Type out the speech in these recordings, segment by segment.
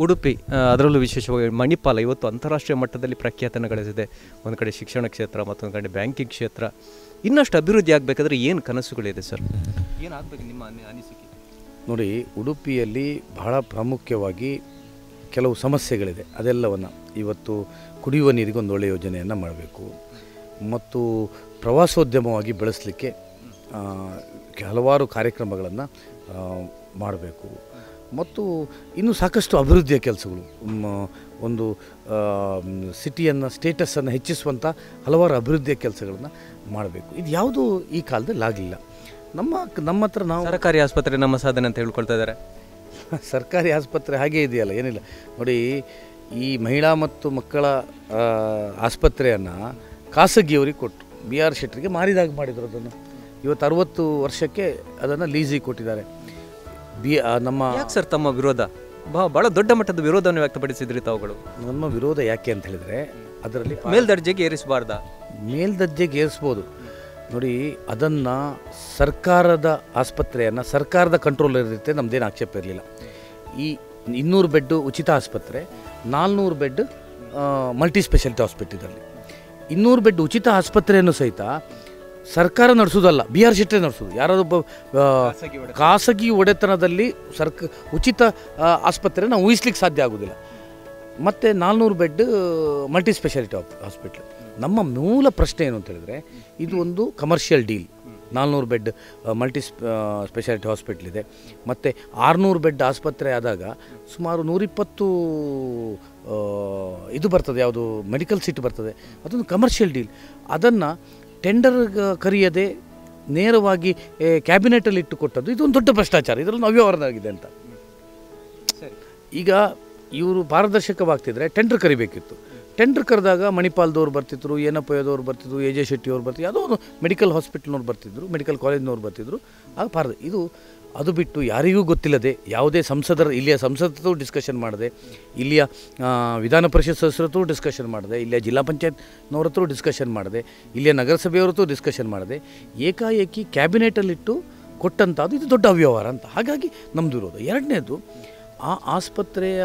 ಉಡುಪಿ ಅದರಲ್ಲೂ ವಿಶೇಷವಾಗಿ ಮಣಿಪಾಲ ಇವತ್ತು ಅಂತಾರಾಷ್ಟ್ರೀಯ ಮಟ್ಟದಲ್ಲಿ ಪ್ರಖ್ಯಾತನ ಗಳಿಸಿದೆ. ಒಂದು ಕಡೆ ಶಿಕ್ಷಣ ಕ್ಷೇತ್ರ, ಮತ್ತೊಂದು ಕಡೆ ಬ್ಯಾಂಕಿಂಗ್ ಕ್ಷೇತ್ರ. ಇನ್ನಷ್ಟು ಅಭಿವೃದ್ಧಿ ಆಗಬೇಕಾದ್ರೆ ಏನು ಕನಸುಗಳಿದೆ ಸರ್? ಏನಾಗಬೇಕು ನಿಮ್ಮ ಅನಿಸಿಕೆ? ನೋಡಿ, ಉಡುಪಿಯಲ್ಲಿ ಬಹಳ ಪ್ರಾಮುಖ್ಯವಾಗಿ ಕೆಲವು ಸಮಸ್ಯೆಗಳಿದೆ. ಅದೆಲ್ಲವನ್ನು ಇವತ್ತು ಕುಡಿಯುವ ನೀರಿಗೆ ಒಂದು ಒಳ್ಳೆಯ ಯೋಜನೆಯನ್ನು ಮಾಡಬೇಕು ಮತ್ತು ಪ್ರವಾಸೋದ್ಯಮವಾಗಿ ಬೆಳೆಸಲಿಕ್ಕೆ ಹಲವಾರು ಕಾರ್ಯಕ್ರಮಗಳನ್ನು ಮಾಡಬೇಕು ಮತ್ತು ಇನ್ನೂ ಸಾಕಷ್ಟು ಅಭಿವೃದ್ಧಿಯ ಕೆಲಸಗಳು, ಒಂದು ಸಿಟಿಯನ್ನು ಸ್ಟೇಟಸನ್ನು ಹೆಚ್ಚಿಸುವಂಥ ಹಲವಾರು ಅಭಿವೃದ್ಧಿಯ ಕೆಲಸಗಳನ್ನು ಮಾಡಬೇಕು. ಇದು ಯಾವುದೂ ಈ ಕಾಲದಲ್ಲಿ ಆಗಲಿಲ್ಲ. ನಮ್ಮ ಹತ್ರ ನಾವು ಸರ್ಕಾರಿ ಆಸ್ಪತ್ರೆ ನಮ್ಮ ಸಾಧನೆ ಅಂತ ಹೇಳ್ಕೊಳ್ತಾ ಇದ್ದಾರೆ. ಸರ್ಕಾರಿ ಆಸ್ಪತ್ರೆ ಹಾಗೇ ಇದೆಯಲ್ಲ, ಏನಿಲ್ಲ. ನೋಡಿ, ಈ ಮಹಿಳಾ ಮತ್ತು ಮಕ್ಕಳ ಆಸ್ಪತ್ರೆಯನ್ನು ಖಾಸಗಿಯವರಿಗೆ ಕೊಟ್ಟರು, ಬಿ ಆರ್ ಶೆಟ್ಟರಿಗೆ ಮಾರಿದಾಗ ಮಾಡಿದರು. ಅದನ್ನು ಇವತ್ತು 60 ವರ್ಷಕ್ಕೆ ಅದನ್ನು ಲೀಸಿಗೆ ಕೊಟ್ಟಿದ್ದಾರೆ. ನಮ್ಮ ಯಾಕೆ ಸರ್ ತಮ್ಮ ವಿರೋಧ? ಭಾಳ ದೊಡ್ಡ ಮಟ್ಟದ ವಿರೋಧವನ್ನು ವ್ಯಕ್ತಪಡಿಸಿದ್ರಿ ತಾವುಗಳು. ನಮ್ಮ ವಿರೋಧ ಯಾಕೆ ಅಂತ ಹೇಳಿದರೆ, ಅದರಲ್ಲಿ ಮೇಲ್ದರ್ಜೆಗೆ ಏರಿಸಬಾರ್ದಾ? ಮೇಲ್ದರ್ಜೆಗೆ ಏರಿಸ್ಬೋದು. ನೋಡಿ, ಅದನ್ನು ಸರ್ಕಾರದ ಆಸ್ಪತ್ರೆಯನ್ನು ಸರ್ಕಾರದ ಕಂಟ್ರೋಲ್ ಇರುತ್ತೆ, ನಮ್ಮದೇನು ಆಕ್ಷೇಪ ಇರಲಿಲ್ಲ. ಈ 200 ಬೆಡ್ ಉಚಿತ ಆಸ್ಪತ್ರೆ, 400 ಬೆಡ್ ಮಲ್ಟಿ ಸ್ಪೆಷಾಲಿಟಿ ಹಾಸ್ಪಿಟಲಲ್ಲಿ. 200 ಬೆಡ್ ಉಚಿತ ಆಸ್ಪತ್ರೆಯನ್ನು ಸಹಿತ ಸರ್ಕಾರ ನಡೆಸೋದಲ್ಲ, ಬಿ ಆರ್ ಶೆಟ್ಟರೇ ನಡೆಸೋದು. ಯಾರಾದೊಬ್ಬ ಖಾಸಗಿ ಒಡೆತನದಲ್ಲಿ ಉಚಿತ ಆಸ್ಪತ್ರೆ ನಾವು ಊಹಿಸ್ಲಿಕ್ಕೆ ಸಾಧ್ಯ ಆಗೋದಿಲ್ಲ. ಮತ್ತು 400 ಬೆಡ್ ಮಲ್ಟಿ ಸ್ಪೆಷಾಲಿಟಿ ಹಾಸ್ಪಿಟ್ಲ್. ನಮ್ಮ ಮೂಲ ಪ್ರಶ್ನೆ ಏನು ಅಂತ ಹೇಳಿದ್ರೆ, ಇದು ಒಂದು commercial deal. 400 bed multi speciality hospital ಇದೆ, ಮತ್ತು 600 ಬೆಡ್ ಆಸ್ಪತ್ರೆ ಆದಾಗ ಸುಮಾರು 120 ಇದು ಬರ್ತದೆ, ಯಾವುದು ಮೆಡಿಕಲ್ ಸೀಟ್ ಬರ್ತದೆ. ಅದೊಂದು ಕಮರ್ಷಿಯಲ್ ಡೀಲ್. ಅದನ್ನು ಟೆಂಡರ್ ಕರೆಯದೆ ನೇರವಾಗಿ ಕ್ಯಾಬಿನೆಟಲ್ಲಿ ಇಟ್ಟು ಕೊಟ್ಟದ್ದು ಇದೊಂದು ದೊಡ್ಡ ಭ್ರಷ್ಟಾಚಾರ. ಇದರಲ್ಲಿ ಅವ್ಯವಹಾರದಾಗಿದೆ ಅಂತ. ಈಗ ಇವರು ಪಾರದರ್ಶಕವಾಗ್ತಿದ್ರೆ ಟೆಂಡರ್ ಕರಿಬೇಕಿತ್ತು. ಟೆಂಡರ್ ಕರೆದಾಗ ಮಣಿಪಾಲದವ್ರು ಬರ್ತಿದ್ರು, ಏನಪ್ಪಯ್ಯದವ್ರು ಬರ್ತಿದ್ರು, ಎ ಜೆ ಶೆಟ್ಟಿಯವ್ರು ಬರ್ತಿದ್ರು, ಯಾವುದೋ ಒಂದು ಮೆಡಿಕಲ್ ಹಾಸ್ಪಿಟ್ಲ್ನವ್ರು ಬರ್ತಿದ್ರು, ಮೆಡಿಕಲ್ ಕಾಲೇಜ್ನವ್ರು ಬರ್ತಿದ್ರು. ಆಗ ಅದು ಬಿಟ್ಟು ಯಾರಿಗೂ ಗೊತ್ತಿಲ್ಲದೆ ಯಾವುದೇ ಇಲ್ಲಿಯ ಸಂಸದರು ಡಿಸ್ಕಷನ್ ಮಾಡಿದೆ, ಇಲ್ಲಿಯ ವಿಧಾನ ಪರಿಷತ್ ಸದಸ್ಯರ ಹತ್ರ ಡಿಸ್ಕಷನ್ ಮಾಡಿದೆ, ಇಲ್ಲಿಯ ಜಿಲ್ಲಾ ಪಂಚಾಯತ್ನವ್ರ ಹತ್ರ ಡಿಸ್ಕಷನ್ ಮಾಡಿದೆ, ಇಲ್ಲಿಯ ನಗರಸಭೆಯವ್ರ ಹತ್ರ ಡಿಸ್ಕಷನ್ ಮಾಡಿದೆ. ಏಕಾಏಕಿ ಕ್ಯಾಬಿನೆಟಲ್ಲಿಟ್ಟು ಕೊಟ್ಟಂಥದ್ದು ಇದು ದೊಡ್ಡ ಅವ್ಯವಹಾರ ಅಂತ. ಹಾಗಾಗಿ ನಮ್ಮದು ವಿರೋಧ. ಎರಡನೇದು, ಆ ಆಸ್ಪತ್ರೆಯ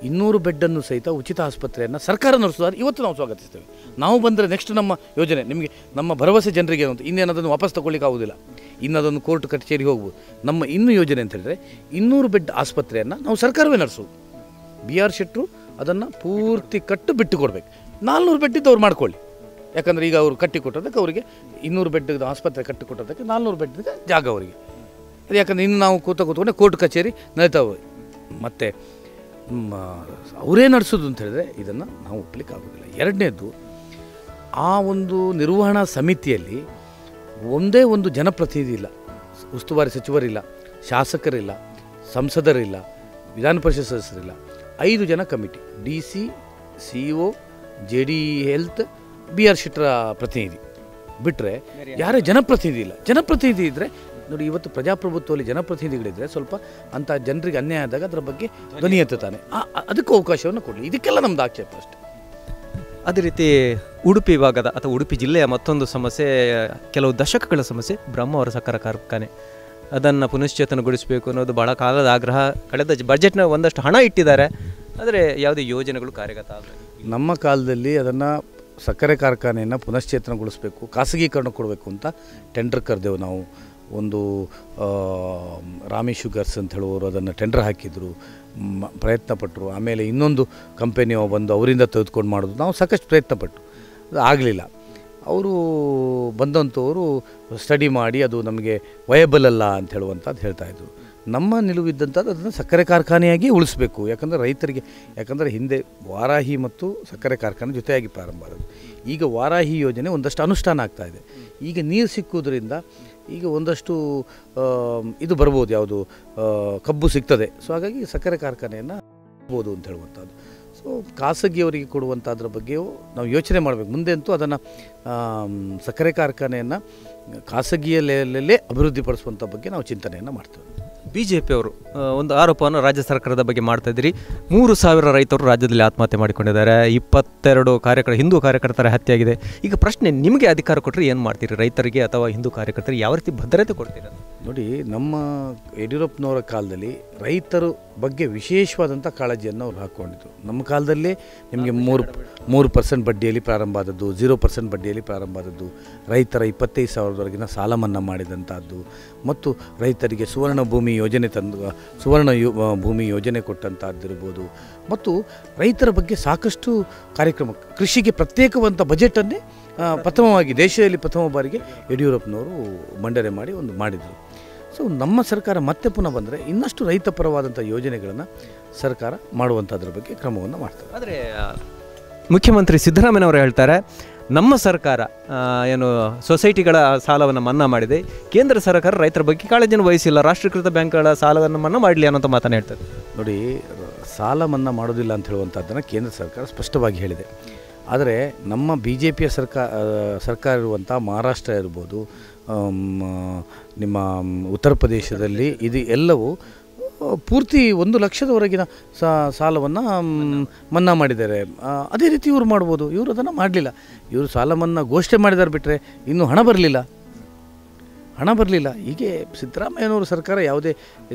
200 ಬೆಡ್ಡನ್ನು ಸಹಿತ ಉಚಿತ ಆಸ್ಪತ್ರೆಯನ್ನು ಸರ್ಕಾರ ನಡೆಸೋದಾದ್ರೆ ಇವತ್ತು ನಾವು ಸ್ವಾಗತಿಸ್ತೇವೆ. ನಾವು ಬಂದರೆ ನೆಕ್ಸ್ಟ್ ನಮ್ಮ ಯೋಜನೆ ನಿಮಗೆ, ನಮ್ಮ ಭರವಸೆ ಜನರಿಗೆ ಅಂತ ಇನ್ನೇನದನ್ನು ವಾಪಸ್ ತಗೊಳ್ಳಿಕ್ಕೆ ಆಗೋದಿಲ್ಲ. ಇನ್ನದನ್ನು ಕೋರ್ಟ್ ಕಚೇರಿ ಹೋಗ್ಬೋದು. ನಮ್ಮ ಇನ್ನೂ ಯೋಜನೆ ಅಂತ ಹೇಳಿದ್ರೆ 200 ಬೆಡ್ ಆಸ್ಪತ್ರೆಯನ್ನು ನಾವು ಸರ್ಕಾರವೇ ನಡೆಸೋದು. ಬಿ ಆರ್ ಶೆಟ್ಟರು ಅದನ್ನು ಪೂರ್ತಿ ಕಟ್ಟು ಬಿಟ್ಟು ಕೊಡಬೇಕು. 400 ಬೆಡ್ ಇದ್ದವ್ರು ಮಾಡ್ಕೊಳ್ಳಿ. ಯಾಕಂದರೆ ಈಗ ಅವರು ಕಟ್ಟಿ ಕೊಟ್ಟೋದಕ್ಕೆ ಅವರಿಗೆ 200 ಬೆಡ್ ಆಸ್ಪತ್ರೆ ಕಟ್ಟಿ ಕೊಟ್ಟೋದಕ್ಕೆ 400 ಬೆಡ್ ಜಾಗ ಅವರಿಗೆ. ಅದು ಯಾಕಂದರೆ ಇನ್ನು ನಾವು ಕೂತ್ಕೊಂಡೆ ಕೋರ್ಟ್ ಕಚೇರಿ ನಡೀತಾವೆ. ಮತ್ತು ಅವರೇ ನಡೆಸೋದು ಅಂತ ಹೇಳಿದ್ರೆ ಇದನ್ನು ನಾವು ಒಪ್ಪಲಿಕ್ಕೆ ಆಗೋದಿಲ್ಲ. ಎರಡನೇದು, ಆ ಒಂದು ನಿರ್ವಹಣಾ ಸಮಿತಿಯಲ್ಲಿ ಒಂದೇ ಒಂದು ಜನಪ್ರತಿನಿಧಿ ಇಲ್ಲ, ಉಸ್ತುವಾರಿ ಸಚಿವರಿಲ್ಲ, ಶಾಸಕರಿಲ್ಲ, ಸಂಸದರಿಲ್ಲ, ವಿಧಾನ ಪರಿಷತ್ ಸದಸ್ಯರಿಲ್ಲ. 5 ಜನ committee, D C, C O, J D health, B R ಶೆಟ್ಟರ ಪ್ರತಿನಿಧಿ ಬಿಟ್ಟರೆ ಯಾರೇ ಜನಪ್ರತಿನಿಧಿ ಇಲ್ಲ. ಜನಪ್ರತಿನಿಧಿ ಇದ್ದರೆ ನೋಡಿ, ಇವತ್ತು ಪ್ರಜಾಪ್ರಭುತ್ವದಲ್ಲಿ ಜನಪ್ರತಿನಿಧಿಗಳಿದ್ದರೆ ಸ್ವಲ್ಪ ಅಂಥ ಜನರಿಗೆ ಅನ್ಯಾಯ ಆದಾಗ ಅದರ ಬಗ್ಗೆ ಧ್ವನಿ ಎತ್ತುತ್ತಾನೆ. ಅದಕ್ಕೆ ಅವಕಾಶವನ್ನು ಕೊಡಲಿ. ಇದಕ್ಕೆಲ್ಲ ನಮ್ಮದು ಆಕ್ಷೇಪ ಅಷ್ಟೇ. ಅದೇ ರೀತಿ ಉಡುಪಿ ಭಾಗದ ಅಥವಾ ಉಡುಪಿ ಜಿಲ್ಲೆಯ ಮತ್ತೊಂದು ಸಮಸ್ಯೆ, ಕೆಲವು ದಶಕಗಳ ಸಮಸ್ಯೆ, ಬ್ರಹ್ಮಾವರ ಸಕ್ಕರೆ ಕಾರ್ಖಾನೆ. ಅದನ್ನು ಪುನಶ್ಚೇತನಗೊಳಿಸಬೇಕು ಅನ್ನೋದು ಭಾಳ ಕಾಲದ ಆಗ್ರಹ. ಕಳೆದ ಬಜೆಟ್ನ ಒಂದಷ್ಟು ಹಣ ಇಟ್ಟಿದ್ದಾರೆ, ಆದರೆ ಯಾವುದೇ ಯೋಜನೆಗಳು ಕಾರ್ಯಗತ ಆಗಲ್ಲ. ನಮ್ಮ ಕಾಲದಲ್ಲಿ ಅದನ್ನು ಸಕ್ಕರೆ ಕಾರ್ಖಾನೆಯನ್ನು ಪುನಶ್ಚೇತನಗೊಳಿಸಬೇಕು, ಖಾಸಗೀಕರಣ ಕೊಡಬೇಕು ಅಂತ ಟೆಂಡರ್ ಕರೆದೆವು ನಾವು. ಒಂದು ರಾಮಿ ಶುಗರ್ಸ್ ಅಂತ ಹೇಳುವವರು ಅದನ್ನು ಟೆಂಡರ್ ಹಾಕಿದರು, ಪ್ರಯತ್ನಪಟ್ಟರು. ಆಮೇಲೆ ಇನ್ನೊಂದು ಕಂಪೆನಿಯೋ ಬಂದು ಅವರಿಂದ ತೆಗೆದುಕೊಂಡು ಮಾಡೋದು, ನಾವು ಸಾಕಷ್ಟು ಪ್ರಯತ್ನಪಟ್ಟು ಅದು ಆಗಲಿಲ್ಲ. ಅವರು ಬಂದಂಥವರು ಸ್ಟಡಿ ಮಾಡಿ ಅದು ನಮಗೆ ವಯಬಲ್ ಅಲ್ಲ ಅಂತ ಹೇಳುವಂಥದ್ದು ಹೇಳ್ತಾಯಿದ್ರು. ನಮ್ಮ ನಿಲುವಿದ್ದಂಥದ್ದು ಅದನ್ನು ಸಕ್ಕರೆ ಕಾರ್ಖಾನೆಯಾಗಿ ಉಳಿಸಬೇಕು. ಯಾಕಂದರೆ ರೈತರಿಗೆ, ಯಾಕಂದರೆ ಹಿಂದೆ ವಾರಾಹಿ ಮತ್ತು ಸಕ್ಕರೆ ಕಾರ್ಖಾನೆ ಜೊತೆಯಾಗಿ ಪ್ರಾರಂಭ ಆದದ್ದು. ಈಗ ವಾರಾಹಿ ಯೋಜನೆ ಒಂದಷ್ಟು ಅನುಷ್ಠಾನ ಆಗ್ತಾಯಿದೆ. ಈಗ ನೀರು ಸಿಕ್ಕುವುದರಿಂದ ಈಗ ಒಂದಷ್ಟು ಇದು ಬರ್ಬೋದು, ಯಾವುದು ಕಬ್ಬು ಸಿಗ್ತದೆ. ಸೊ ಹಾಗಾಗಿ ಸಕ್ಕರೆ ಕಾರ್ಖಾನೆಯನ್ನು ಬೋದು ಅಂತ ಹೇಳುವಂಥದ್ದು. ಸೊ ಖಾಸಗಿಯವರಿಗೆ ಕೊಡುವಂಥದ್ರ ಬಗ್ಗೆಯೂ ನಾವು ಯೋಚನೆ ಮಾಡಬೇಕು. ಮುಂದೆ ಅಂತೂ ಅದನ್ನು ಸಕ್ಕರೆ ಕಾರ್ಖಾನೆಯನ್ನು ಖಾಸಗಿಯಲ್ಲೇ ಅಭಿವೃದ್ಧಿಪಡಿಸುವಂಥ ಬಗ್ಗೆ ನಾವು ಚಿಂತನೆಯನ್ನು ಮಾಡ್ತೇವೆ. BJP ಅವರು ಒಂದು ಆರೋಪವನ್ನು ರಾಜ್ಯ ಸರ್ಕಾರದ ಬಗ್ಗೆ ಮಾಡ್ತಾ ಇದ್ದೀರಿ. 3,000 ರೈತರು ರಾಜ್ಯದಲ್ಲಿ ಆತ್ಮಹತ್ಯೆ ಮಾಡಿಕೊಂಡಿದ್ದಾರೆ. 22 ಹಿಂದೂ ಕಾರ್ಯಕರ್ತರ ಹತ್ಯೆ ಆಗಿದೆ. ಈಗ ಪ್ರಶ್ನೆ, ನಿಮಗೆ ಅಧಿಕಾರ ಕೊಟ್ಟರೆ ಏನು ಮಾಡ್ತೀರಿ? ರೈತರಿಗೆ ಅಥವಾ ಹಿಂದೂ ಕಾರ್ಯಕರ್ತರಿಗೆ ಯಾವ ರೀತಿ ಭದ್ರತೆ ಕೊಡ್ತೀರಾ? ನೋಡಿ, ನಮ್ಮ ಯಡಿಯೂರಪ್ಪನವರ ಕಾಲದಲ್ಲಿ ರೈತರ ಬಗ್ಗೆ ವಿಶೇಷವಾದಂಥ ಕಾಳಜಿಯನ್ನು ಅವ್ರು ಹಾಕ್ಕೊಂಡಿದ್ರು. ನಮ್ಮ ಕಾಲದಲ್ಲೇ ನಿಮಗೆ 3% ಬಡ್ಡಿಯಲ್ಲಿ ಪ್ರಾರಂಭ ಆದದ್ದು, 0% ಬಡ್ಡಿಯಲ್ಲಿ ಪ್ರಾರಂಭ ಆದದ್ದು, ರೈತರ 25,000ವರೆಗಿನ ಸಾಲ ಮನ್ನಾ ಮಾಡಿದಂಥದ್ದು, ಮತ್ತು ರೈತರಿಗೆ ಸುವರ್ಣ ಭೂಮಿ ಯೋಜನೆ ಕೊಟ್ಟಂಥದ್ದಿರ್ಬೋದು, ಮತ್ತು ರೈತರ ಬಗ್ಗೆ ಸಾಕಷ್ಟು ಕಾರ್ಯಕ್ರಮ, ಕೃಷಿಗೆ ಪ್ರತ್ಯೇಕವಂಥ ಬಜೆಟನ್ನೇ ಪ್ರಥಮವಾಗಿ ದೇಶದಲ್ಲಿ ಪ್ರಥಮ ಬಾರಿಗೆ ಯಡಿಯೂರಪ್ಪನವರು ಮಂಡನೆ ಮಾಡಿ ಮಾಡಿದರು. ಸೊ ನಮ್ಮ ಸರ್ಕಾರ ಮತ್ತೆ ಪುನಃ ಬಂದರೆ ಇನ್ನಷ್ಟು ರೈತ ಪರವಾದಂಥ ಯೋಜನೆಗಳನ್ನು ಸರ್ಕಾರ ಮಾಡುವಂಥದ್ರ ಬಗ್ಗೆ ಕ್ರಮವನ್ನು ಮಾಡ್ತಾರೆ. ಆದರೆ ಮುಖ್ಯಮಂತ್ರಿ ಸಿದ್ದರಾಮಯ್ಯನವರು ಹೇಳ್ತಾರೆ, ನಮ್ಮ ಸರ್ಕಾರ ಏನು ಸೊಸೈಟಿಗಳ ಸಾಲವನ್ನು ಮನ್ನಾ ಮಾಡಿದೆ, ಕೇಂದ್ರ ಸರ್ಕಾರ ರೈತರ ಬಗ್ಗೆ ಕಾಳಜಿಯನ್ನು ವಹಿಸಿಲ್ಲ, ರಾಷ್ಟ್ರೀಕೃತ ಬ್ಯಾಂಕ್ಗಳ ಸಾಲವನ್ನು ಮನ್ನಾ ಮಾಡಲಿ ಅನ್ನೋಂಥ ಮಾತನ್ನು ಹೇಳ್ತಾರೆ. ನೋಡಿ, ಸಾಲ ಮನ್ನಾ ಮಾಡೋದಿಲ್ಲ ಅಂತ ಹೇಳುವಂಥದ್ದನ್ನು ಕೇಂದ್ರ ಸರ್ಕಾರ ಸ್ಪಷ್ಟವಾಗಿ ಹೇಳಿದೆ. ಆದರೆ ನಮ್ಮ BJPಯ ಸರ್ಕಾರ ಇರುವಂಥ ಮಹಾರಾಷ್ಟ್ರ ಇರ್ಬೋದು, ನಿಮ್ಮ ಉತ್ತರ ಪ್ರದೇಶದಲ್ಲಿ ಇದು ಎಲ್ಲವೂ ಪೂರ್ತಿ 1 ಲಕ್ಷದವರೆಗಿನ ಸಾಲವನ್ನು ಮನ್ನಾ ಮಾಡಿದ್ದಾರೆ. ಅದೇ ರೀತಿ ಇವರು ಮಾಡ್ಬೋದು. ಇವರು ಅದನ್ನು ಮಾಡಲಿಲ್ಲ. ಇವರು ಸಾಲ ಮನ್ನಾ ಘೋಷಣೆ ಮಾಡಿದ್ದಾರೆ ಬಿಟ್ಟರೆ ಇನ್ನೂ ಹಣ ಬರಲಿಲ್ಲ. ಹೀಗೆ ಸಿದ್ದರಾಮಯ್ಯನವರು ಸರ್ಕಾರ ಯಾವುದೇ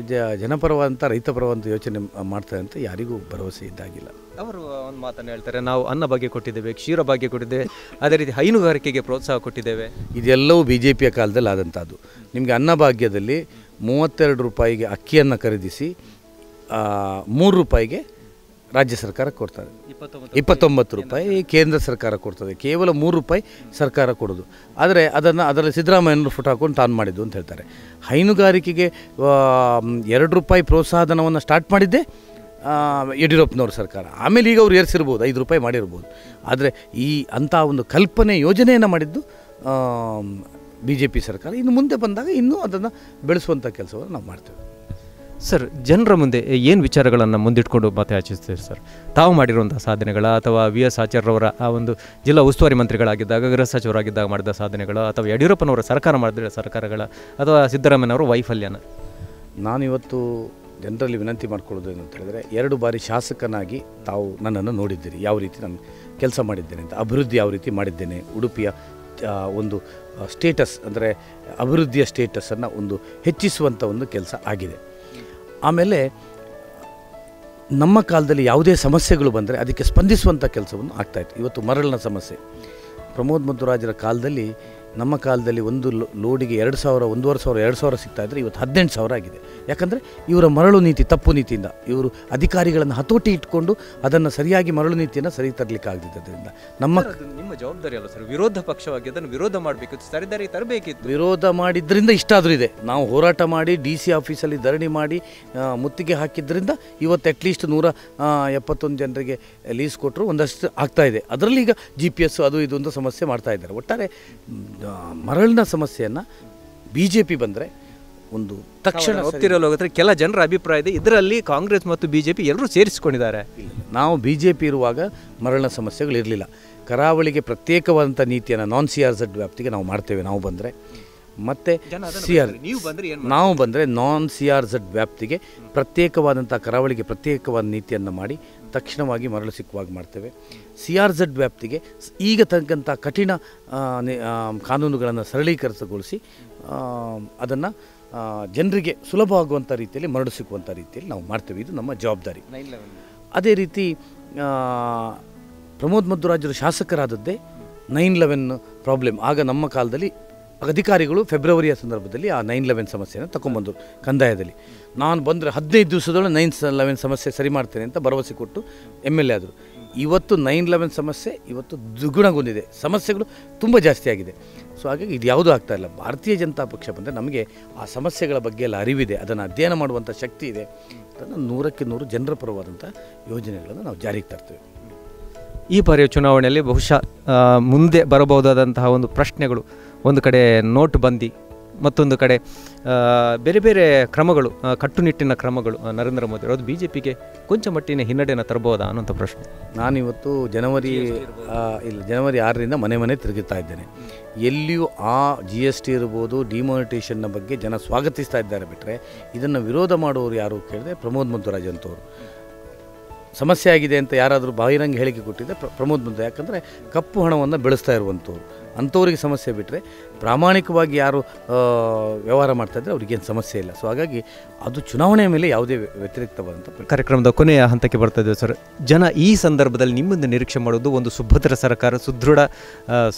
ಜನಪರವಾದಂಥ ರೈತಪರವಾದಂಥ ಯೋಚನೆ ಮಾಡ್ತಾರೆ ಅಂತ ಯಾರಿಗೂ ಭರವಸೆ ಇದ್ದಾಗಿಲ್ಲ. ಅವರು ಒಂದು ಮಾತನ್ನು ಹೇಳ್ತಾರೆ, ನಾವು ಅನ್ನ ಭಾಗ್ಯ ಕೊಟ್ಟಿದ್ದೇವೆ, ಕ್ಷೀರ ಭಾಗ್ಯ ಕೊಟ್ಟಿದ್ದೇವೆ, ಅದೇ ರೀತಿ ಹೈನುಗಾರಿಕೆಗೆ ಪ್ರೋತ್ಸಾಹ ಕೊಟ್ಟಿದ್ದೇವೆ. ಇದೆಲ್ಲವೂ BJPಯ ಕಾಲದಲ್ಲಿ ಆದಂಥದ್ದು. ನಿಮಗೆ ಅನ್ನಭಾಗ್ಯದಲ್ಲಿ 32 ರೂಪಾಯಿಗೆ ಅಕ್ಕಿಯನ್ನು ಖರೀದಿಸಿ 3 ರೂಪಾಯಿಗೆ ರಾಜ್ಯ ಸರ್ಕಾರ ಕೊಡ್ತಾರೆ, 29 ರೂಪಾಯಿ ಕೇಂದ್ರ ಸರ್ಕಾರ ಕೊಡ್ತದೆ, ಕೇವಲ 3 ರೂಪಾಯಿ ಸರ್ಕಾರ ಕೊಡೋದು. ಆದರೆ ಅದರಲ್ಲಿ ಸಿದ್ದರಾಮಯ್ಯನವರು ಫೋಟೋ ಹಾಕೊಂಡು ತಾನು ಮಾಡಿದ್ದು ಅಂತ ಹೇಳ್ತಾರೆ. ಹೈನುಗಾರಿಕೆಗೆ 2 ರೂಪಾಯಿ ಪ್ರೋತ್ಸಾಹಧನವನ್ನು ಸ್ಟಾರ್ಟ್ ಮಾಡಿದ್ದೆ ಯಡಿಯೂರಪ್ಪನವ್ರ ಸರ್ಕಾರ. ಆಮೇಲೆ ಈಗ ಅವ್ರು ಏರಿಸಿರ್ಬೋದು, 5 ರೂಪಾಯಿ ಮಾಡಿರ್ಬೋದು. ಆದರೆ ಅಂಥ ಒಂದು ಕಲ್ಪನೆ ಯೋಜನೆಯನ್ನು ಮಾಡಿದ್ದು BJP ಸರ್ಕಾರ. ಇನ್ನು ಮುಂದೆ ಬಂದಾಗ ಇನ್ನೂ ಅದನ್ನು ಬೆಳೆಸುವಂಥ ಕೆಲಸವನ್ನು ನಾವು ಮಾಡ್ತೇವೆ. ಸರ್, ಜನರ ಮುಂದೆ ಏನು ವಿಚಾರಗಳನ್ನು ಮುಂದಿಟ್ಕೊಂಡು ಮತಯಾಚಿಸ್ತೀರಿ ಸರ್? ತಾವು ಮಾಡಿರುವಂಥ ಸಾಧನೆಗಳ, ಅಥವಾ VS ಆಚಾರ್ಯರವರ ಆ ಒಂದು ಜಿಲ್ಲಾ ಉಸ್ತುವಾರಿ ಮಂತ್ರಿಗಳಾಗಿದ್ದಾಗ, ಗೃಹ ಸಚಿವರಾಗಿದ್ದಾಗ ಮಾಡಿದ ಸಾಧನೆಗಳು, ಅಥವಾ ಯಡಿಯೂರಪ್ಪನವರ ಸರ್ಕಾರ ಮಾಡಿದ ಸರ್ಕಾರಗಳ, ಅಥವಾ ಸಿದ್ದರಾಮಯ್ಯನವರ ವೈಫಲ್ಯನ? ನಾನಿವತ್ತು ಜನರಲ್ಲಿ ವಿನಂತಿ ಮಾಡ್ಕೊಳ್ಳೋದು ಏನಂತ ಹೇಳಿದರೆ, 2 ಬಾರಿ ಶಾಸಕನಾಗಿ ತಾವು ನನ್ನನ್ನು ನೋಡಿದ್ದೀರಿ, ಯಾವ ರೀತಿ ನಾನು ಕೆಲಸ ಮಾಡಿದ್ದೇನೆ ಅಂತ, ಅಭಿವೃದ್ಧಿ ಯಾವ ರೀತಿ ಮಾಡಿದ್ದೇನೆ, ಉಡುಪಿಯ ಒಂದು ಸ್ಟೇಟಸ್ ಅಂದರೆ ಅಭಿವೃದ್ಧಿಯ ಸ್ಟೇಟಸನ್ನು ಒಂದು ಹೆಚ್ಚಿಸುವಂಥ ಒಂದು ಕೆಲಸ ಆಗಿದೆ. ಆಮೇಲೆ ನಮ್ಮ ಕಾಲದಲ್ಲಿ ಯಾವುದೇ ಸಮಸ್ಯೆಗಳು ಬಂದರೆ ಅದಕ್ಕೆ ಸ್ಪಂದಿಸುವಂಥ ಕೆಲಸವನ್ನು ಆಗ್ತಾಯಿತ್ತು. ಇವತ್ತು ಮರಳಿನ ಸಮಸ್ಯೆ ಪ್ರಮೋದ್ ಮಧ್ವರಾಜರ ಕಾಲದಲ್ಲಿ, ನಮ್ಮ ಕಾಲದಲ್ಲಿ ಒಂದು ಲೋಡಿಗೆ 2,000, 1,500, 2,000 ಸಿಗ್ತಾಯಿದ್ರೆ ಇವತ್ತು 18,000 ಆಗಿದೆ. ಯಾಕಂದರೆ ಇವರ ಮರಳು ನೀತಿ, ತಪ್ಪು ನೀತಿಯಿಂದ ಇವರು ಅಧಿಕಾರಿಗಳನ್ನು ಹತೋಟಿ ಇಟ್ಕೊಂಡು ಅದನ್ನು ಸರಿಯಾಗಿ ಮರಳು ನೀತಿಯನ್ನು ಸರಿ ತರಲಿಕ್ಕೆ ಆಗದಿದ್ದರಿಂದ ನಿಮ್ಮ ಜವಾಬ್ದಾರಿ ಅಲ್ಲ ಸರ್, ವಿರೋಧ ಪಕ್ಷವಾಗಿ ಅದನ್ನು ವಿರೋಧ ಮಾಡಬೇಕಿತ್ತು, ಸರಿದಾರಿ ತರಬೇಕಿತ್ತು. ವಿರೋಧ ಮಾಡಿದ್ರಿಂದ ಇಷ್ಟಾದರೂ ಇದೆ. ನಾವು ಹೋರಾಟ ಮಾಡಿ DC ಆಫೀಸಲ್ಲಿ ಧರಣಿ ಮಾಡಿ ಮುತ್ತಿಗೆ ಹಾಕಿದ್ರಿಂದ ಇವತ್ತು ಅಟ್ಲೀಸ್ಟ್ 171 ಜನರಿಗೆ ಲೀಸ್ ಕೊಟ್ಟರು, ಒಂದಷ್ಟು ಆಗ್ತಾಯಿದೆ. ಅದರಲ್ಲಿ ಈಗ GPS ಅದು ಇದು ಅಂತ ಸಮಸ್ಯೆ ಮಾಡ್ತಾ ಇದ್ದಾರೆ. ಒಟ್ಟಾರೆ ಮರಳಿನ ಸಮಸ್ಯೆಯನ್ನು BJP ಬಂದರೆ ಒಂದು ತಕ್ಷಣ ಹೋಗ್ತಿರಲು ಹೋಗುತ್ತೆ. ಕೆಲ ಜನರ ಅಭಿಪ್ರಾಯ ಇದೆ, ಇದರಲ್ಲಿ ಕಾಂಗ್ರೆಸ್ ಮತ್ತು BJP ಎಲ್ಲರೂ ಸೇರಿಸಿಕೊಂಡಿದ್ದಾರೆ. ನಾವು BJP ಇರುವಾಗ ಮರಳಿನ ಸಮಸ್ಯೆಗಳಿರಲಿಲ್ಲ. ಕರಾವಳಿಗೆ ಪ್ರತ್ಯೇಕವಾದಂಥ ನೀತಿಯನ್ನು non-CRZ ವ್ಯಾಪ್ತಿಗೆ ನಾವು ಮಾಡ್ತೇವೆ. ನಾವು ಬಂದರೆ ಮತ್ತು ನಾವು ಬಂದರೆ non-CRZ ವ್ಯಾಪ್ತಿಗೆ ಪ್ರತ್ಯೇಕವಾದಂಥ ಕರಾವಳಿಗೆ ಪ್ರತ್ಯೇಕವಾದ ನೀತಿಯನ್ನು ಮಾಡಿ ತಕ್ಷಣವಾಗಿ ಮರಳು ಸಿಕ್ಕುವಾಗ ಮಾಡ್ತೇವೆ. CRZ ವ್ಯಾಪ್ತಿಗೆ ಈಗ ತಕ್ಕಂಥ ಕಠಿಣ ಕಾನೂನುಗಳನ್ನು ಸರಳೀಕರಣಗೊಳಿಸಿ ಅದನ್ನು ಜನರಿಗೆ ಸುಲಭವಾಗುವಂಥ ರೀತಿಯಲ್ಲಿ ಮರಳು ಸಿಕ್ಕುವಂಥ ರೀತಿಯಲ್ಲಿ ನಾವು ಮಾಡ್ತೇವೆ. ಇದು ನಮ್ಮ ಜವಾಬ್ದಾರಿ. ಅದೇ ರೀತಿ ಪ್ರಮೋದ್ ಮಧ್ವರಾಜರು ಶಾಸಕರಾದದ್ದೇ 9/11 ಪ್ರಾಬ್ಲಮ್. ಆಗ ನಮ್ಮ ಕಾಲದಲ್ಲಿ ಅಧಿಕಾರಿಗಳು ಫೆಬ್ರವರಿಯ ಸಂದರ್ಭದಲ್ಲಿ ಆ 9/11 ಸಮಸ್ಯೆಯನ್ನು ತಗೊಂಡ್ಬಂದರು ಕಂದಾಯದಲ್ಲಿ. ನಾನು ಬಂದರೆ 15 ದಿವಸದೊಳಗೆ 9/11 ಸಮಸ್ಯೆ ಸರಿ ಮಾಡ್ತೇನೆ ಅಂತ ಭರವಸೆ ಕೊಟ್ಟು MLA ಆದರು. ಇವತ್ತು 9/11 ಸಮಸ್ಯೆ ಇವತ್ತು ದ್ವಿಗುಣಗೊಂಡಿದೆ, ಸಮಸ್ಯೆಗಳು ತುಂಬ ಜಾಸ್ತಿ ಆಗಿದೆ. ಸೊ ಹಾಗಾಗಿ ಇದು ಯಾವುದೂ ಆಗ್ತಾಯಿಲ್ಲ. ಭಾರತೀಯ ಜನತಾ ಪಕ್ಷ ಬಂದರೆ ನಮಗೆ ಆ ಸಮಸ್ಯೆಗಳ ಬಗ್ಗೆ ಎಲ್ಲ ಅರಿವಿದೆ, ಅದನ್ನು ಅಧ್ಯಯನ ಮಾಡುವಂಥ ಶಕ್ತಿ ಇದೆ. ಅದನ್ನು 100ಕ್ಕೆ 100 ಜನರ ಪರವಾದಂಥ ಯೋಜನೆಗಳನ್ನು ನಾವು ಜಾರಿಗೆ ತರ್ತೇವೆ. ಈ ಬಾರಿಯ ಚುನಾವಣೆಯಲ್ಲಿ ಬಹುಶಃ ಮುಂದೆ ಬರಬಹುದಾದಂತಹ ಒಂದು ಪ್ರಶ್ನೆಗಳು, ಒಂದು ಕಡೆ ನೋಟ್ ಬಂದಿ ಮತ್ತೊಂದು ಕಡೆ ಬೇರೆ ಬೇರೆ ಕ್ರಮಗಳು, ಕಟ್ಟುನಿಟ್ಟಿನ ಕ್ರಮಗಳು ನರೇಂದ್ರ ಮೋದಿ ಅದು ಬಿ ಜೆ ಪಿಗೆ ಕೊಂಚ ಮಟ್ಟಿನ ಹಿನ್ನಡೆಯನ್ನು ತರಬಹುದಾ ಅನ್ನೋಂಥ ಪ್ರಶ್ನೆ. ನಾನಿವತ್ತು ಜನವರಿ 6ರಿಂದ ಮನೆ ಮನೆ ತಿರುಗುತ್ತಾ ಇದ್ದೇನೆ. ಎಲ್ಲಿಯೂ ಆ GST ಇರ್ಬೋದು, ಡಿಮಾನಿಟೇಷನ್ನ ಬಗ್ಗೆ ಜನ ಸ್ವಾಗತಿಸ್ತಾ ಇದ್ದಾರೆ ಬಿಟ್ಟರೆ ಇದನ್ನು ವಿರೋಧ ಮಾಡುವವರು ಯಾರು ಕೇಳಿದ್ರೆ ಪ್ರಮೋದ್ ಮಧ್ವರಾಜ್ ಅಂತವರು. ಸಮಸ್ಯೆ ಆಗಿದೆ ಅಂತ ಯಾರಾದರೂ ಬಹಿರಂಗ ಹೇಳಿಕೆ ಕೊಟ್ಟಿದ್ದೆ ಪ್ರಮೋದ್ ಮಧ್ವರಾಜ್, ಯಾಕಂದರೆ ಕಪ್ಪು ಹಣವನ್ನು ಬೆಳೆಸ್ತಾ ಇರುವಂಥವ್ರು, ಅಂಥವ್ರಿಗೆ ಸಮಸ್ಯೆ ಬಿಟ್ಟರೆ ಪ್ರಾಮಾಣಿಕವಾಗಿ ಯಾರು ವ್ಯವಹಾರ ಮಾಡ್ತಾಯಿದ್ರೆ ಅವ್ರಿಗೇನು ಸಮಸ್ಯೆ ಇಲ್ಲ. ಸೊ ಹಾಗಾಗಿ ಅದು ಚುನಾವಣೆಯ ಮೇಲೆ ಯಾವುದೇ ವ್ಯತಿರಿಕ್ತವಾದಂಥ. ಕಾರ್ಯಕ್ರಮದ ಕೊನೆಯ ಹಂತಕ್ಕೆ ಬರ್ತಾ ಇದ್ದೇವೆ ಸರ್. ಜನ ಈ ಸಂದರ್ಭದಲ್ಲಿ ನಿಮ್ಮಿಂದ ನಿರೀಕ್ಷೆ ಮಾಡೋದು ಒಂದು ಸುಭದ್ರ ಸರ್ಕಾರ, ಸುದೃಢ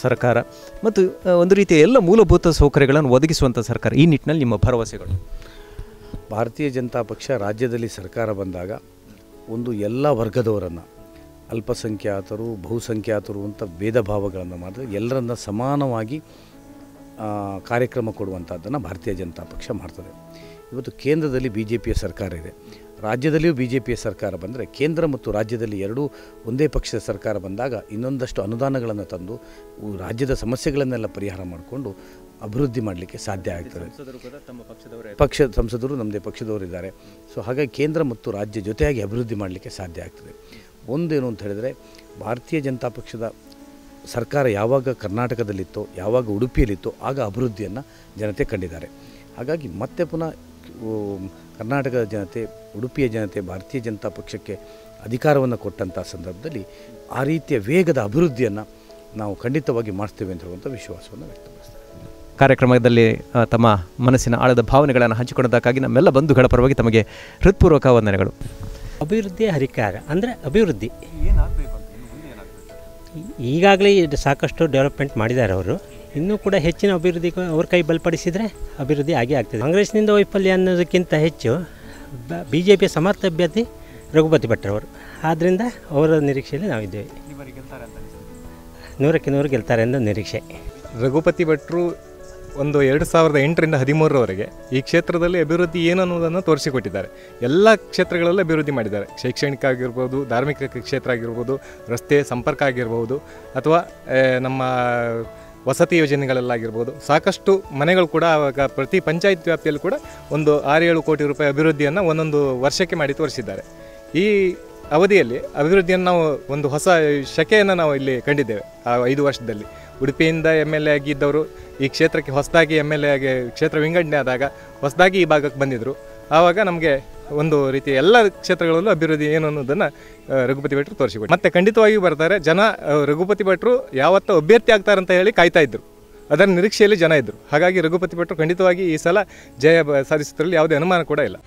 ಸರ್ಕಾರ ಮತ್ತು ಒಂದು ರೀತಿಯ ಎಲ್ಲ ಮೂಲಭೂತ ಸೌಕರ್ಯಗಳನ್ನು ಒದಗಿಸುವಂಥ ಸರ್ಕಾರ. ಈ ನಿಟ್ಟಿನಲ್ಲಿ ನಿಮ್ಮ ಭರವಸೆಗಳು? ಭಾರತೀಯ ಜನತಾ ಪಕ್ಷ ರಾಜ್ಯದಲ್ಲಿ ಸರ್ಕಾರ ಬಂದಾಗ ಒಂದು ಎಲ್ಲ ವರ್ಗದವರನ್ನು, ಅಲ್ಪಸಂಖ್ಯಾತರು, ಬಹುಸಂಖ್ಯಾತರು ಅಂತ ಭೇದ ಭಾವಗಳನ್ನು ಮಾಡಿದ್ರೆ ಎಲ್ಲರನ್ನ ಸಮಾನವಾಗಿ ಕಾರ್ಯಕ್ರಮ ಕೊಡುವಂಥದ್ದನ್ನು ಭಾರತೀಯ ಜನತಾ ಪಕ್ಷ ಮಾಡ್ತದೆ. ಇವತ್ತು ಕೇಂದ್ರದಲ್ಲಿ BJPಯ ಸರ್ಕಾರ ಇದೆ, ರಾಜ್ಯದಲ್ಲಿಯೂ BJPಯ ಸರ್ಕಾರ ಬಂದರೆ ಕೇಂದ್ರ ಮತ್ತು ರಾಜ್ಯದಲ್ಲಿ ಎರಡೂ ಒಂದೇ ಪಕ್ಷದ ಸರ್ಕಾರ ಬಂದಾಗ ಇನ್ನೊಂದಷ್ಟು ಅನುದಾನಗಳನ್ನು ತಂದು ರಾಜ್ಯದ ಸಮಸ್ಯೆಗಳನ್ನೆಲ್ಲ ಪರಿಹಾರ ಮಾಡಿಕೊಂಡು ಅಭಿವೃದ್ಧಿ ಮಾಡಲಿಕ್ಕೆ ಸಾಧ್ಯ ಆಗ್ತದೆ. ಸಂಸದರು ನಮ್ಮದೇ ಪಕ್ಷದವರಿದ್ದಾರೆ. ಸೊ ಹಾಗಾಗಿ ಕೇಂದ್ರ ಮತ್ತು ರಾಜ್ಯ ಜೊತೆಯಾಗಿ ಅಭಿವೃದ್ಧಿ ಮಾಡಲಿಕ್ಕೆ ಸಾಧ್ಯ ಆಗ್ತದೆ. ಒಂದೇನು ಅಂತ ಹೇಳಿದರೆ, ಭಾರತೀಯ ಜನತಾ ಪಕ್ಷದ ಸರ್ಕಾರ ಯಾವಾಗ ಕರ್ನಾಟಕದಲ್ಲಿತ್ತೋ, ಯಾವಾಗ ಉಡುಪಿಯಲ್ಲಿತ್ತೋ ಆಗ ಅಭಿವೃದ್ಧಿಯನ್ನು ಜನತೆ ಕಂಡಿದ್ದಾರೆ. ಹಾಗಾಗಿ ಮತ್ತೆ ಪುನಃ ಕರ್ನಾಟಕದ ಜನತೆ, ಉಡುಪಿಯ ಜನತೆ ಭಾರತೀಯ ಜನತಾ ಪಕ್ಷಕ್ಕೆ ಅಧಿಕಾರವನ್ನು ಕೊಟ್ಟಂಥ ಸಂದರ್ಭದಲ್ಲಿ ಆ ರೀತಿಯ ವೇಗದ ಅಭಿವೃದ್ಧಿಯನ್ನು ನಾವು ಖಂಡಿತವಾಗಿ ಮಾಡ್ತೇವೆ ಅಂತ ಹೇಳುವಂಥ ವಿಶ್ವಾಸವನ್ನು ವ್ಯಕ್ತಪಡಿಸ್ತಾರೆ. ಕಾರ್ಯಕ್ರಮದಲ್ಲಿ ತಮ್ಮ ಮನಸ್ಸಿನ ಆಳದ ಭಾವನೆಗಳನ್ನು ಹಂಚಿಕೊಂಡದಕ್ಕಾಗಿ ನಮ್ಮೆಲ್ಲ ಬಂಧುಗಳ ಪರವಾಗಿ ತಮಗೆ ಹೃತ್ಪೂರ್ವಕ ವಂದನೆಗಳು. ಅಭಿವೃದ್ಧಿಯ ಹರಿಕಾರ ಅಂದರೆ ಅಭಿವೃದ್ಧಿ ಈಗಾಗಲೇ ಸಾಕಷ್ಟು ಡೆವಲಪ್ಮೆಂಟ್ ಮಾಡಿದ್ದಾರೆ ಅವರು. ಇನ್ನೂ ಕೂಡ ಹೆಚ್ಚಿನ ಅಭಿವೃದ್ಧಿ ಅವ್ರ ಕೈ ಬಲಪಡಿಸಿದರೆ ಅಭಿವೃದ್ಧಿ ಆಗೇ ಆಗ್ತದೆ. ಕಾಂಗ್ರೆಸ್ನಿಂದ ವೈಫಲ್ಯ ಅನ್ನೋದಕ್ಕಿಂತ ಹೆಚ್ಚು BJPಯ ಸಮರ್ಥ ಅಭ್ಯರ್ಥಿ ರಘುಪತಿ ಭಟ್ರವರು. ಆದ್ದರಿಂದ ಅವರ ನಿರೀಕ್ಷೆಯಲ್ಲಿ ನಾವಿದ್ದೇವೆ. 100ಕ್ಕೆ 100 ಗೆಲ್ತಾರೆ ಅನ್ನೋ ನಿರೀಕ್ಷೆ. ರಘುಪತಿ ಭಟ್ರು 2008ರಿಂದ 2013ರವರೆಗೆ ಈ ಕ್ಷೇತ್ರದಲ್ಲಿ ಅಭಿವೃದ್ಧಿ ಏನು ಅನ್ನೋದನ್ನು ತೋರಿಸಿಕೊಟ್ಟಿದ್ದಾರೆ. ಎಲ್ಲ ಕ್ಷೇತ್ರಗಳಲ್ಲೂ ಅಭಿವೃದ್ಧಿ ಮಾಡಿದ್ದಾರೆ. ಶೈಕ್ಷಣಿಕ ಆಗಿರ್ಬೋದು, ಧಾರ್ಮಿಕ ಕ್ಷೇತ್ರ ಆಗಿರ್ಬೋದು, ರಸ್ತೆ ಸಂಪರ್ಕ ಆಗಿರ್ಬೋದು, ಅಥವಾ ನಮ್ಮ ವಸತಿ ಯೋಜನೆಗಳಲ್ಲಾಗಿರ್ಬೋದು. ಸಾಕಷ್ಟು ಮನೆಗಳು ಕೂಡ ಆವಾಗ ಪ್ರತಿ ಪಂಚಾಯತ್ ವ್ಯಾಪ್ತಿಯಲ್ಲಿ ಕೂಡ ಒಂದು 6-7 ಕೋಟಿ ರೂಪಾಯಿ ಅಭಿವೃದ್ಧಿಯನ್ನು ಒಂದೊಂದು ವರ್ಷಕ್ಕೆ ಮಾಡಿ ತೋರಿಸಿದ್ದಾರೆ. ಈ ಅವಧಿಯಲ್ಲಿ ಅಭಿವೃದ್ಧಿಯನ್ನು ನಾವು ಒಂದು ಹೊಸ ಶಕೆಯನ್ನು ನಾವು ಇಲ್ಲಿ ಕಂಡಿದ್ದೇವೆ. ಆ 5 ವರ್ಷದಲ್ಲಿ ಉಡುಪಿಯಿಂದ MLA ಆಗಿದ್ದವರು ಈ ಕ್ಷೇತ್ರಕ್ಕೆ ಹೊಸದಾಗಿ MLA ಆಗಿ ಕ್ಷೇತ್ರ ವಿಂಗಡಣೆ ಆದಾಗ ಹೊಸದಾಗಿ ಈ ಭಾಗಕ್ಕೆ ಬಂದಿದ್ದರು. ಆವಾಗ ನಮಗೆ ಒಂದು ರೀತಿಯ ಎಲ್ಲ ಕ್ಷೇತ್ರಗಳಲ್ಲೂ ಅಭಿವೃದ್ಧಿ ಏನು ಅನ್ನೋದನ್ನು ರಘುಪತಿ ಭಟ್ರು ತೋರಿಸಿಕೊಟ್ಟು ಮತ್ತೆ ಖಂಡಿತವಾಗಿಯೂ ಬರ್ತಾರೆ. ಜನ ರಘುಪತಿ ಭಟ್ರು ಯಾವತ್ತೂ ಅಭ್ಯರ್ಥಿ ಆಗ್ತಾರಂತ ಹೇಳಿ ಕಾಯ್ತಾ ಇದ್ದರು. ಅದರ ನಿರೀಕ್ಷೆಯಲ್ಲಿ ಜನ ಇದ್ದರು. ಹಾಗಾಗಿ ರಘುಪತಿ ಭಟ್ರು ಖಂಡಿತವಾಗಿ ಈ ಸಲ ಜಯ ಸಾಧಿಸುವುದರಲ್ಲಿ ಯಾವುದೇ ಅನುಮಾನ ಕೂಡ ಇಲ್ಲ.